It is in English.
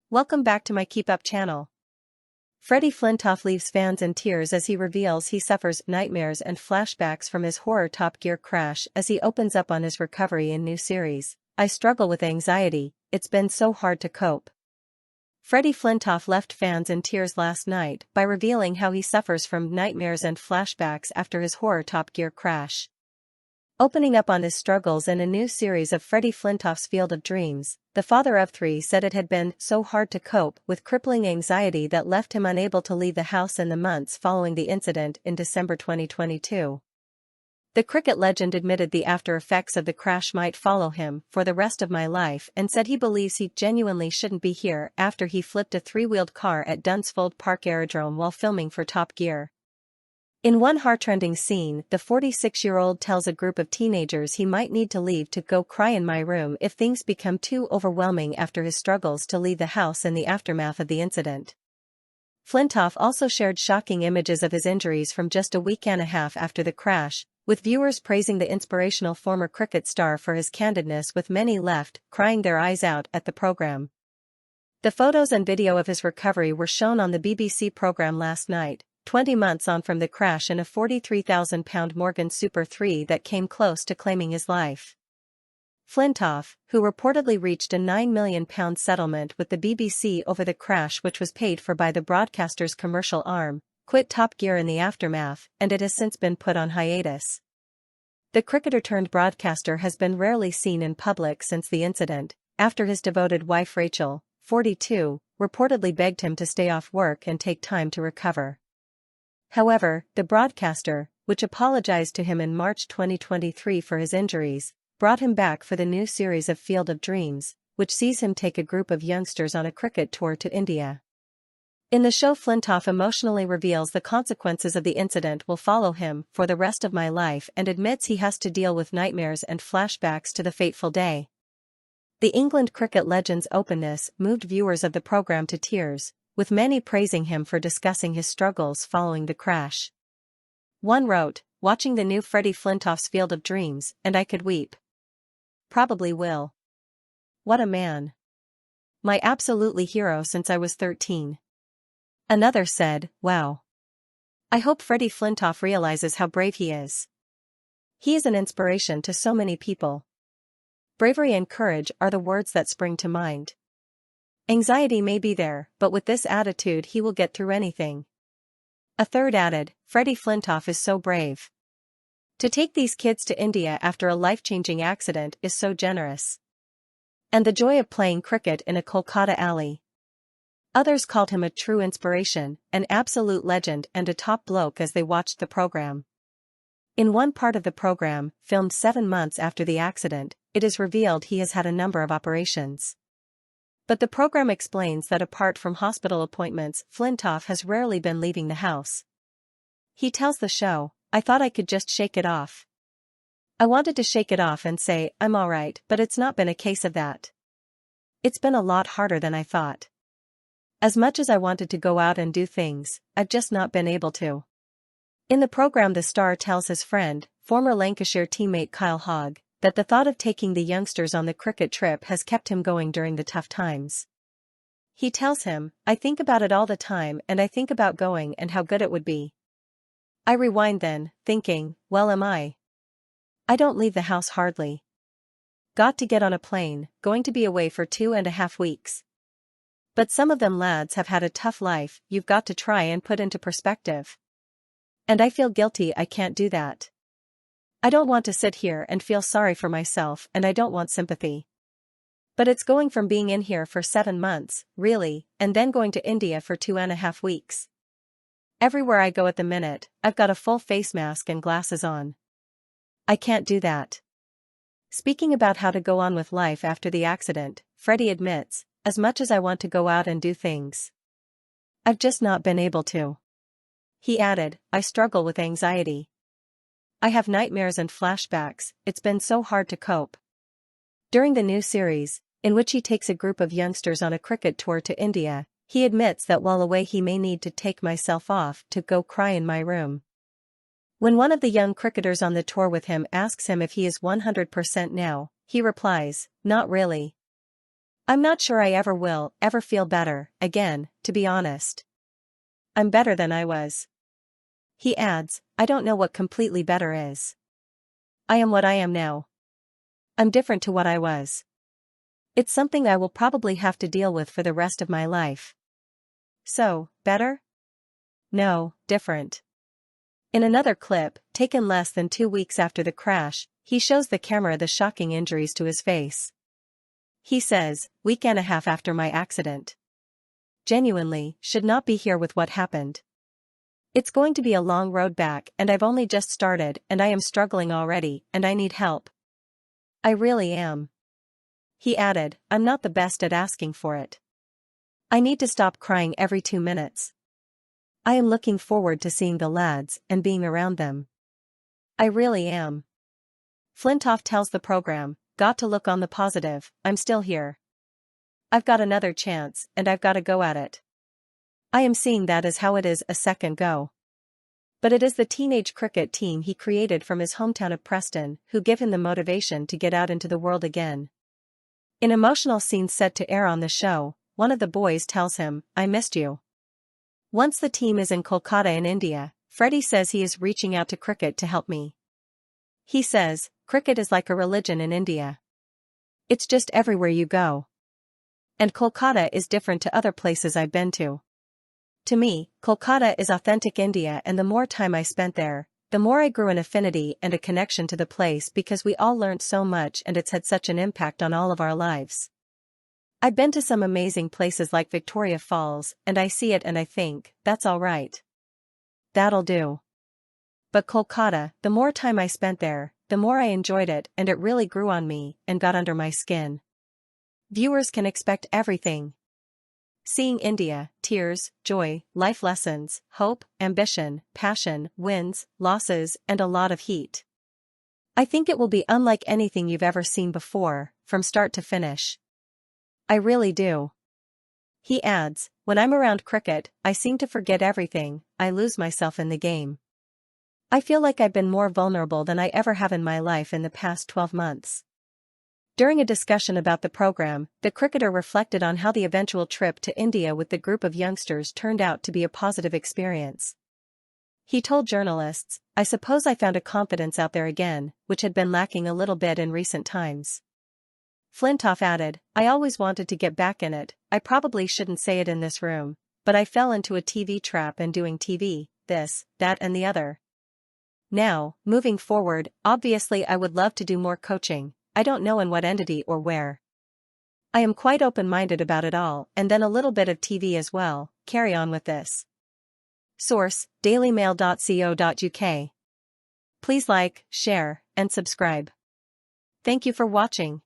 Welcome back to my Keep Up channel. Freddie Flintoff leaves fans in tears as he reveals he suffers nightmares and flashbacks from his horror Top Gear crash as he opens up on his recovery in new series. I struggle with anxiety, it's been so hard to cope. Freddie Flintoff left fans in tears last night by revealing how he suffers from nightmares and flashbacks after his horror Top Gear crash. Opening up on his struggles in a new series of Freddie Flintoff's Field of Dreams, the father of three said it had been so hard to cope with crippling anxiety that left him unable to leave the house in the months following the incident in December 2022. The cricket legend admitted the after effects of the crash might follow him for the rest of my life and said he believes he genuinely shouldn't be here after he flipped a three-wheeled car at Dunsfold Park Aerodrome while filming for Top Gear. In one heartrending scene, the 46-year-old tells a group of teenagers he might need to leave to go cry in my room if things become too overwhelming after his struggles to leave the house in the aftermath of the incident. Flintoff also shared shocking images of his injuries from just a week and a half after the crash, with viewers praising the inspirational former cricket star for his candidness, with many left crying their eyes out at the program. The photos and video of his recovery were shown on the BBC programme last night, 20 months on from the crash in a £43,000 Morgan Super 3 that came close to claiming his life. Flintoff, who reportedly reached a £9 million settlement with the BBC over the crash, which was paid for by the broadcaster's commercial arm, quit Top Gear in the aftermath, and it has since been put on hiatus. The cricketer-turned-broadcaster has been rarely seen in public since the incident, after his devoted wife Rachel, 42, reportedly begged him to stay off work and take time to recover. However, the broadcaster, which apologized to him in March 2023 for his injuries, brought him back for the new series of Field of Dreams, which sees him take a group of youngsters on a cricket tour to India. In the show, Flintoff emotionally reveals the consequences of the incident will follow him for the rest of my life and admits he has to deal with nightmares and flashbacks to the fateful day. The England cricket legend's openness moved viewers of the program to tears, with many praising him for discussing his struggles following the crash. One wrote, "Watching the new Freddie Flintoff's Field of Dreams, and I could weep. Probably will. What a man. My absolutely hero since I was 13. Another said, "Wow. I hope Freddie Flintoff realizes how brave he is. He is an inspiration to so many people." Bravery and courage are the words that spring to mind. Anxiety may be there, but with this attitude he will get through anything. A third added, "Freddie Flintoff is so brave. To take these kids to India after a life-changing accident is so generous. And the joy of playing cricket in a Kolkata alley." Others called him a true inspiration, an absolute legend and a top bloke as they watched the program. In one part of the program, filmed 7 months after the accident, it is revealed he has had a number of operations. But the program explains that apart from hospital appointments, Flintoff has rarely been leaving the house. He tells the show, "I thought I could just shake it off. I wanted to shake it off and say, I'm alright, but it's not been a case of that. It's been a lot harder than I thought. As much as I wanted to go out and do things, I've just not been able to." In the program, the star tells his friend, former Lancashire teammate Kyle Hogg, that the thought of taking the youngsters on the cricket trip has kept him going during the tough times. He tells him, "I think about it all the time and I think about going and how good it would be. I rewind then, thinking, well, am I? I don't leave the house hardly. Got to get on a plane, going to be away for 2.5 weeks. But some of them lads have had a tough life, you've got to try and put into perspective. And I feel guilty I can't do that. I don't want to sit here and feel sorry for myself, and I don't want sympathy. But it's going from being in here for 7 months, really, and then going to India for 2.5 weeks. Everywhere I go at the minute, I've got a full face mask and glasses on. I can't do that." Speaking about how to go on with life after the accident, Freddie admits, "As much as I want to go out and do things, I've just not been able to." He added, "I struggle with anxiety. I have nightmares and flashbacks, it's been so hard to cope." During the new series, in which he takes a group of youngsters on a cricket tour to India, he admits that while away he may need to take myself off to go cry in my room. When one of the young cricketers on the tour with him asks him if he is 100% now, he replies, "Not really. I'm not sure I ever will ever feel better again, to be honest. I'm better than I was. He adds, I don't know what completely better is. I am what I am now. I'm different to what I was. It's something I will probably have to deal with for the rest of my life. So, better? No, different. In another clip, taken less than 2 weeks after the crash, he shows the camera the shocking injuries to his face. He says, week and a half after my accident. Genuinely, should not be here with what happened. It's going to be a long road back and I've only just started and I am struggling already and I need help. I really am. He added, I'm not the best at asking for it. I need to stop crying every 2 minutes. I am looking forward to seeing the lads and being around them. I really am. Flintoff tells the program, got to look on the positive, I'm still here. I've got another chance and I've got to go at it. I am seeing that as how it is a second go. But it is the teenage cricket team he created from his hometown of Preston who give him the motivation to get out into the world again. In emotional scenes set to air on the show, one of the boys tells him, I missed you. Once the team is in Kolkata in India, Freddie says he is reaching out to cricket to help me. He says, cricket is like a religion in India. It's just everywhere you go. And Kolkata is different to other places I've been to. To me, Kolkata is authentic India and the more time I spent there, the more I grew an affinity and a connection to the place because we all learnt so much and it's had such an impact on all of our lives. I've been to some amazing places like Victoria Falls and I see it and I think, that's all right. That'll do. But Kolkata, the more time I spent there, the more I enjoyed it and it really grew on me and got under my skin. Viewers can expect everything. Seeing India, tears, joy, life lessons, hope, ambition, passion, wins, losses, and a lot of heat. I think it will be unlike anything you've ever seen before, from start to finish. I really do. He adds, when I'm around cricket, I seem to forget everything, I lose myself in the game. I feel like I've been more vulnerable than I ever have in my life in the past 12 months. During a discussion about the program, the cricketer reflected on how the eventual trip to India with the group of youngsters turned out to be a positive experience. He told journalists, I suppose I found a confidence out there again, which had been lacking a little bit in recent times. Flintoff added, I always wanted to get back in it, I probably shouldn't say it in this room, but I fell into a TV trap and doing TV, this, that and the other. Now, moving forward, obviously I would love to do more coaching, I don't know in what entity or where. I am quite open-minded about it all and then a little bit of TV as well, carry on with this. Source, dailymail.co.uk. Please like, share, and subscribe. Thank you for watching.